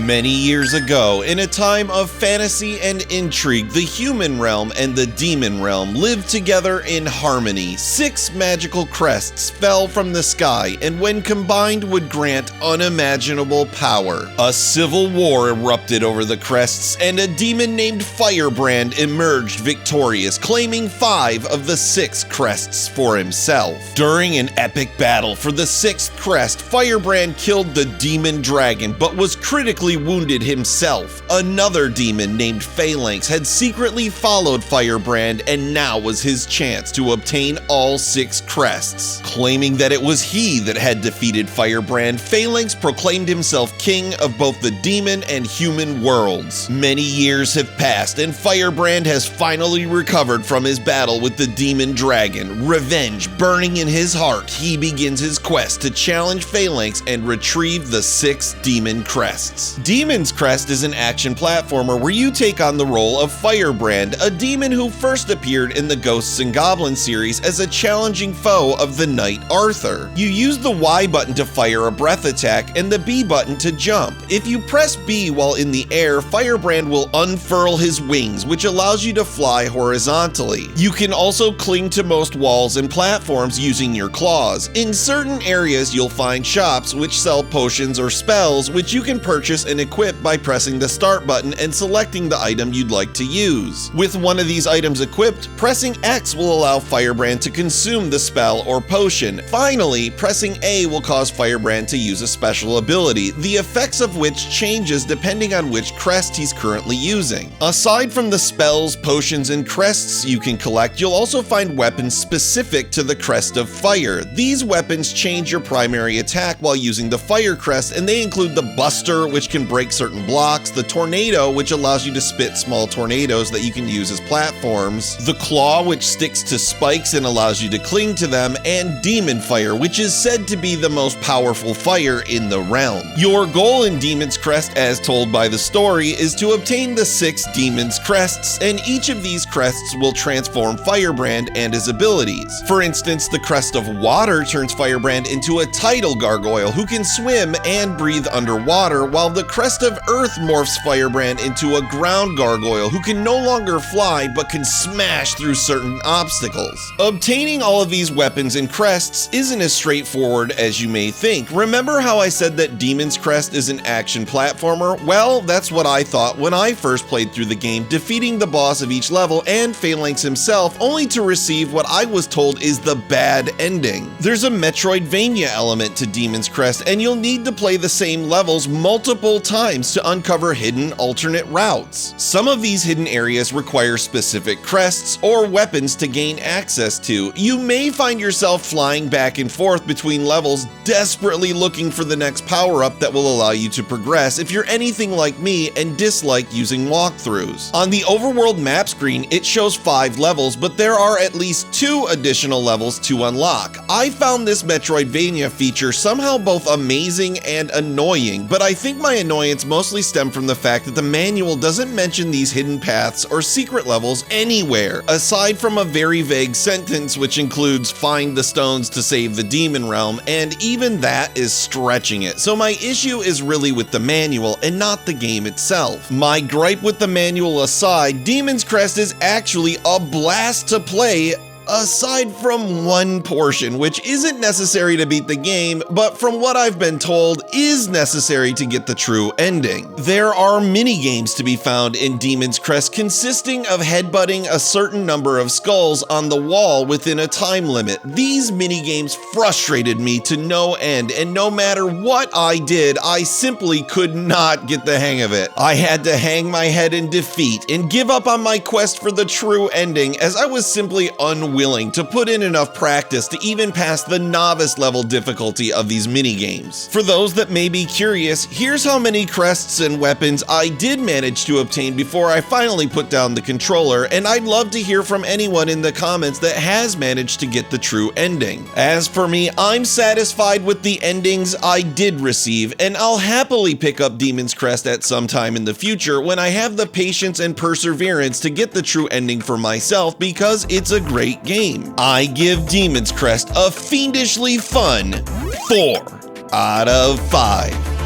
Many years ago, in a time of fantasy and intrigue, the human realm and the demon realm lived together in harmony. 6 magical crests fell from the sky, and when combined would grant unimaginable power. A civil war erupted over the crests, and a demon named Firebrand emerged victorious, claiming 5 of the 6 crests for himself. During an epic battle for the 6th crest, Firebrand killed the demon dragon, but was critically wounded himself. Another demon named Phalanx had secretly followed Firebrand, and now was his chance to obtain all 6 crests. Claiming that it was he that had defeated Firebrand, Phalanx proclaimed himself king of both the demon and human worlds. Many years have passed, and Firebrand has finally recovered from his battle with the demon dragon. Revenge burning in his heart, he begins his quest to challenge Phalanx and retrieve the 6 demon crests. Demon's Crest is an action platformer where you take on the role of Firebrand, a demon who first appeared in the Ghosts and Goblins series as a challenging foe of the knight Arthur. You use the Y button to fire a breath attack and the B button to jump. If you press B while in the air, Firebrand will unfurl his wings, which allows you to fly horizontally. You can also cling to most walls and platforms using your claws. In certain areas, you'll find shops which sell potions or spells, which you can purchase and equip by pressing the start button and selecting the item you'd like to use. With one of these items equipped, pressing X will allow Firebrand to consume the spell or potion. Finally, pressing A will cause Firebrand to use a special ability, the effects of which changes depending on which crest he's currently using. Aside from the spells, potions, and crests you can collect, you'll also find weapons specific to the Crest of Fire. These weapons change your primary attack while using the Fire Crest, and they include the Buster, which can break certain blocks, the Tornado, which allows you to spit small tornadoes that you can use as platforms, the Claw, which sticks to spikes and allows you to cling to them, and Demon Fire, which is said to be the most powerful fire in the realm. Your goal in Demon's Crest, as told by the story, is to obtain the 6 Demon's Crests, and each of these crests will transform Firebrand and his abilities. For instance, the Crest of Water turns Firebrand into a tidal gargoyle who can swim and breathe underwater, while the Crest of Earth morphs Firebrand into a ground gargoyle who can no longer fly but can smash through certain obstacles. Obtaining all of these weapons and crests isn't as straightforward as you may think. Remember how I said that Demon's Crest is an action platformer? Well, that's what I thought when I first played through the game, defeating the boss of each level and Phalanx himself, only to receive what I was told is the bad ending. There's a Metroidvania element to Demon's Crest, and you'll need to play the same levels multiple times to uncover hidden alternate routes. Some of these hidden areas require specific crests or weapons to gain access to. You may find yourself flying back and forth between levels, desperately looking for the next power-up that will allow you to progress if you're anything like me and dislike using walkthroughs. On the overworld map screen, it shows 5 levels, but there are at least 2 additional levels to unlock. I found this Metroidvania feature somehow both amazing and annoying, but I think my annoyance mostly stemmed from the fact that the manual doesn't mention these hidden paths or secret levels anywhere, aside from a very vague sentence which includes "find the stones to save the demon realm," and even that is stretching it. So my issue is really with the manual and not the game itself. My gripe with the manual aside, Demon's Crest is actually a blast to play, aside from one portion, which isn't necessary to beat the game, but from what I've been told, is necessary to get the true ending. There are mini-games to be found in Demon's Crest consisting of headbutting a certain number of skulls on the wall within a time limit. These mini-games frustrated me to no end, and no matter what I did, I simply could not get the hang of it. I had to hang my head in defeat and give up on my quest for the true ending, as I was simply unwilling to put in enough practice to even pass the novice level difficulty of these mini-games. For those that may be curious, here's how many crests and weapons I did manage to obtain before I finally put down the controller, and I'd love to hear from anyone in the comments that has managed to get the true ending. As for me, I'm satisfied with the endings I did receive, and I'll happily pick up Demon's Crest at some time in the future when I have the patience and perseverance to get the true ending for myself, because it's a great game. I give Demon's Crest a fiendishly fun 4 out of 5.